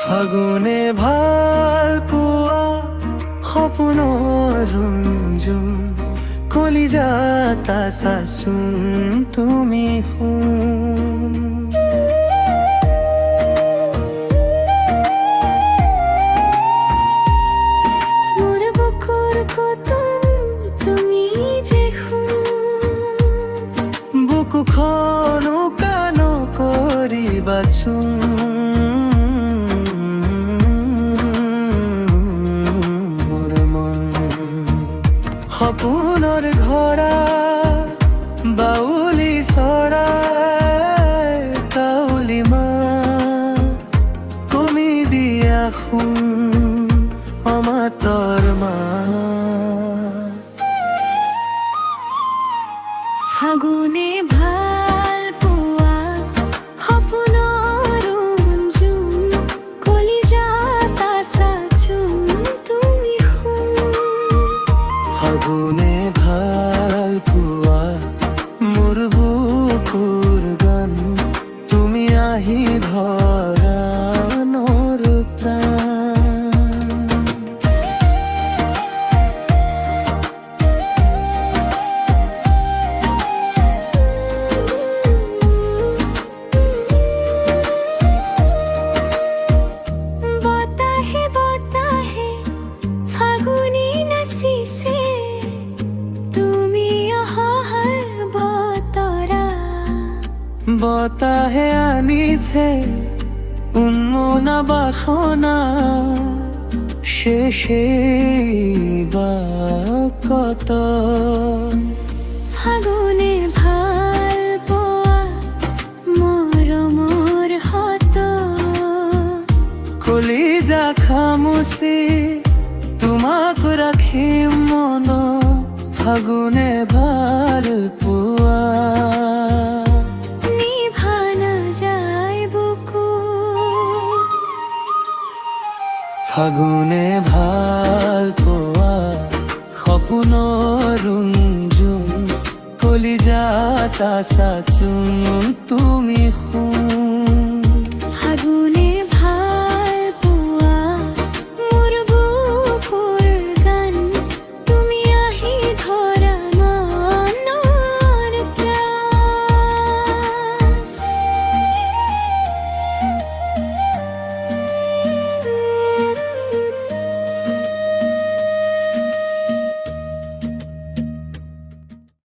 ফাগুনে ভাল পোৱা সপোনৰ ৰঞ্জুম কলিজাত আছাচোন তুমি মোৰ বুকুৰ কুতুম তুমি যে বুকুখনো কান কৰিবাচোন সপোনৰ ঘৰা বাউলি চৰাই কাউলি মা কমি দিয়া অমাতৰ মা ফাগুনে ভাল পোৱা সপোনৰ ৰঞ্জুম কলিজাত আছাচোন তুমি ফাগুনে ভাল পোৱা মোৰ বুকুৰ গান তুমি আহি ধৰা নৰ প্ৰাণ বতাহে বতাহে ফাগুনি নাচিছে তুমি অহাৰ বতৰা বতাহে আনিছে উন্মনা বাসনা শেষে বা কত ফাগুনে ভাল পোৱা মৰমৰ হত কলিজা খামুচি তোমাক ৰাখিম মন ফাগুনে ভাল পোৱা নিভা নাযায় বুকু ফাগুনে ভাল পোৱা সপোনৰ ৰঞ্জুম কলিজাত আছাচোন তুমি